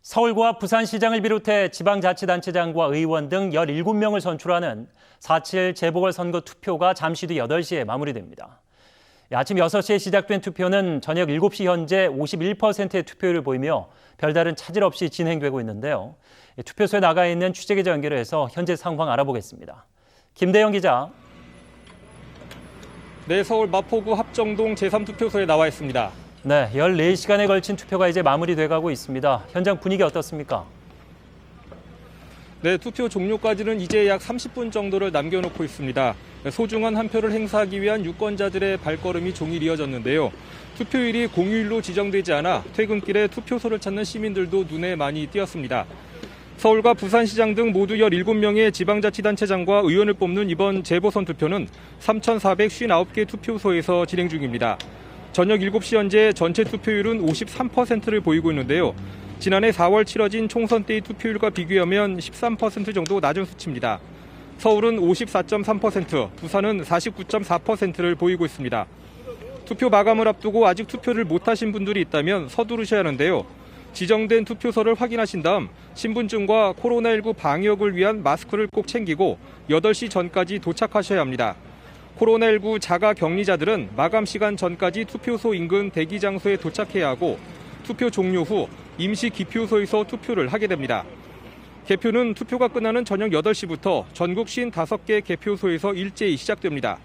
서울과 부산시장을 비롯해 지방자치단체장과 의원 등 17명을 선출하는 4.7 재보궐선거 투표가 잠시 뒤 8시에 마무리됩니다. 아침 6시에 시작된 투표는 저녁 7시 현재 51%의 투표율을 보이며 별다른 차질 없이 진행되고 있는데요. 투표소에 나가 있는 취재기자 연결해서 현재 상황 알아보겠습니다. 김대영 기자. 네, 서울 마포구 합정동 제3투표소에 나와 있습니다. 네, 14시간에 걸친 투표가 이제 마무리돼가고 있습니다. 현장 분위기 어떻습니까? 네, 투표 종료까지는 이제 약 30분 정도를 남겨놓고 있습니다. 소중한 한 표를 행사하기 위한 유권자들의 발걸음이 종일 이어졌는데요. 투표일이 공휴일로 지정되지 않아 퇴근길에 투표소를 찾는 시민들도 눈에 많이 띄었습니다. 서울과 부산시장 등 모두 17명의 지방자치단체장과 의원을 뽑는 이번 재보선 투표는 3,459개 투표소에서 진행 중입니다. 저녁 7시 현재 전체 투표율은 53%를 보이고 있는데요. 지난해 4월 치러진 총선 때의 투표율과 비교하면 13% 정도 낮은 수치입니다. 서울은 54.3%, 부산은 49.4%를 보이고 있습니다. 투표 마감을 앞두고 아직 투표를 못하신 분들이 있다면 서두르셔야 하는데요. 지정된 투표소를 확인하신 다음 신분증과 코로나19 방역을 위한 마스크를 꼭 챙기고 8시 전까지 도착하셔야 합니다. 코로나19 자가 격리자들은 마감 시간 전까지 투표소 인근 대기 장소에 도착해야 하고 투표 종료 후 임시 기표소에서 투표를 하게 됩니다. 개표는 투표가 끝나는 저녁 8시부터 전국 55개 개표소에서 일제히 시작됩니다.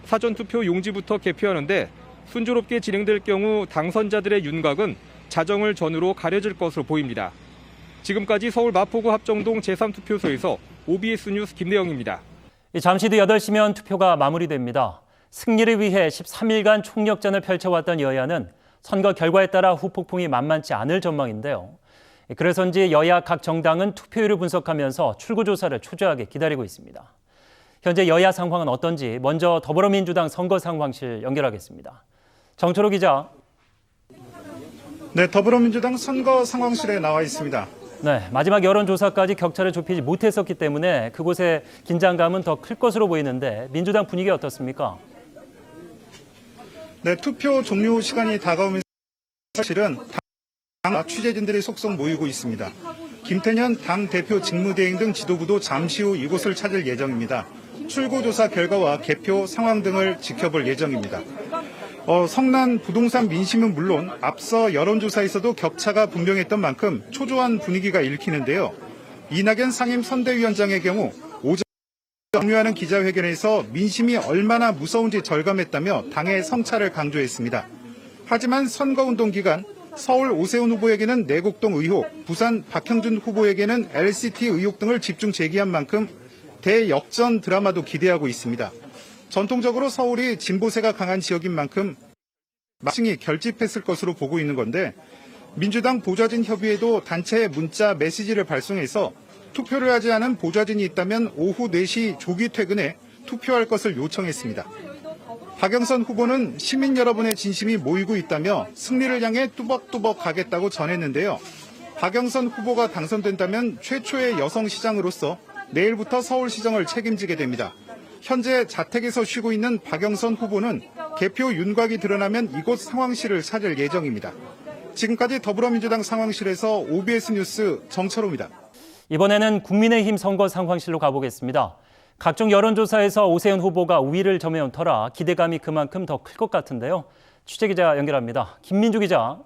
사전투표 용지부터 개표하는데 순조롭게 진행될 경우 당선자들의 윤곽은 자정을 전후로 가려질 것으로 보입니다. 지금까지 서울 마포구 합정동 제3투표소에서 OBS 뉴스 김대영입니다. 잠시 뒤 8시면 투표가 마무리됩니다. 승리를 위해 13일간 총력전을 펼쳐왔던 여야는 선거 결과에 따라 후폭풍이 만만치 않을 전망인데요. 그래서인지 여야 각 정당은 투표율을 분석하면서 출구조사를 초조하게 기다리고 있습니다. 현재 여야 상황은 어떤지 먼저 더불어민주당 선거 상황실 연결하겠습니다. 정철호 기자. 네, 더불어민주당 선거 상황실에 나와 있습니다. 네, 마지막 여론조사까지 격차를 좁히지 못했었기 때문에 그곳의 긴장감은 더 클 것으로 보이는데 민주당 분위기 어떻습니까? 네, 투표 종료 시간이 다가오면서 사실은 당 취재진들이 속속 모이고 있습니다. 김태년 당 대표 직무대행 등 지도부도 잠시 후 이곳을 찾을 예정입니다. 출구조사 결과와 개표 상황 등을 지켜볼 예정입니다. 성난 부동산 민심은 물론 앞서 여론조사에서도 격차가 분명했던 만큼 초조한 분위기가 읽히는데요. 이낙연 상임 선대위원장의 경우 오전 종료하는 기자회견에서 민심이 얼마나 무서운지 절감했다며 당의 성찰을 강조했습니다. 하지만 선거운동 기간 서울 오세훈 후보에게는 내곡동 의혹, 부산 박형준 후보에게는 LCT 의혹 등을 집중 제기한 만큼 대역전 드라마도 기대하고 있습니다. 전통적으로 서울이 진보세가 강한 지역인 만큼 마칭이 결집했을 것으로 보고 있는 건데 민주당 보좌진 협의회도 단체에 문자 메시지를 발송해서 투표를 하지 않은 보좌진이 있다면 오후 4시 조기 퇴근해 투표할 것을 요청했습니다. 박영선 후보는 시민 여러분의 진심이 모이고 있다며 승리를 향해 뚜벅뚜벅 가겠다고 전했는데요. 박영선 후보가 당선된다면 최초의 여성 시장으로서 내일부터 서울시정을 책임지게 됩니다. 현재 자택에서 쉬고 있는 박영선 후보는 개표 윤곽이 드러나면 이곳 상황실을 찾을 예정입니다. 지금까지 더불어민주당 상황실에서 OBS 뉴스 정철호입니다. 이번에는 국민의힘 선거 상황실로 가보겠습니다. 각종 여론조사에서 오세훈 후보가 우위를 점해온 터라 기대감이 그만큼 더 클 것 같은데요. 취재기자 연결합니다. 김민주 기자.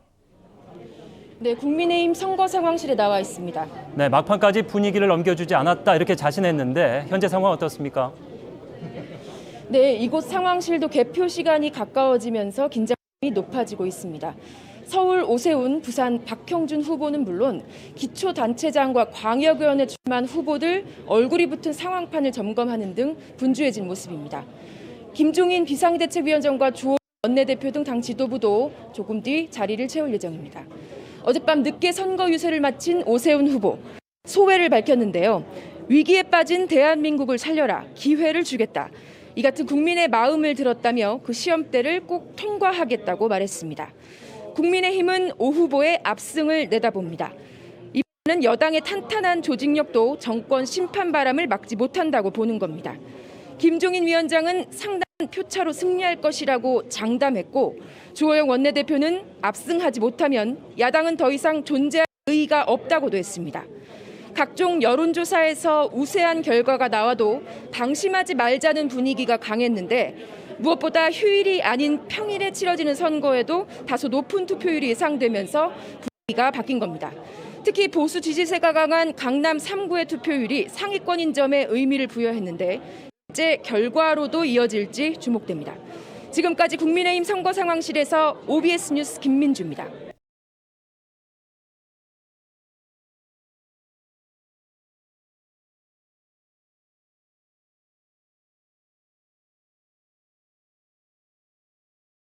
네, 국민의힘 선거 상황실에 나와 있습니다. 네, 막판까지 분위기를 넘겨주지 않았다 이렇게 자신했는데 현재 상황 어떻습니까? 네, 이곳 상황실도 개표 시간이 가까워지면서 긴장감이 높아지고 있습니다. 서울 오세훈, 부산 박형준 후보는 물론 기초단체장과 광역의원에 출마한 후보들 얼굴이 붙은 상황판을 점검하는 등 분주해진 모습입니다. 김종인 비상대책위원장과 주호영 원내대표 등 당 지도부도 조금 뒤 자리를 채울 예정입니다. 어젯밤 늦게 선거 유세를 마친 오세훈 후보, 소회를 밝혔는데요. 위기에 빠진 대한민국을 살려라, 기회를 주겠다. 이 같은 국민의 마음을 들었다며 그 시험대를 꼭 통과하겠다고 말했습니다. 국민의힘은 오 후보의 압승을 내다봅니다. 이번에는 여당의 탄탄한 조직력도 정권 심판 바람을 막지 못한다고 보는 겁니다. 김종인 위원장은 상당한 표차로 승리할 것이라고 장담했고 주호영 원내대표는 압승하지 못하면 야당은 더 이상 존재할 의의가 없다고도 했습니다. 각종 여론조사에서 우세한 결과가 나와도 방심하지 말자는 분위기가 강했는데 무엇보다 휴일이 아닌 평일에 치러지는 선거에도 다소 높은 투표율이 예상되면서 분위기가 바뀐 겁니다. 특히 보수 지지세가 강한 강남 3구의 투표율이 상위권인 점에 의미를 부여했는데 실제 결과로도 이어질지 주목됩니다. 지금까지 국민의힘 선거 상황실에서 OBS 뉴스 김민주입니다.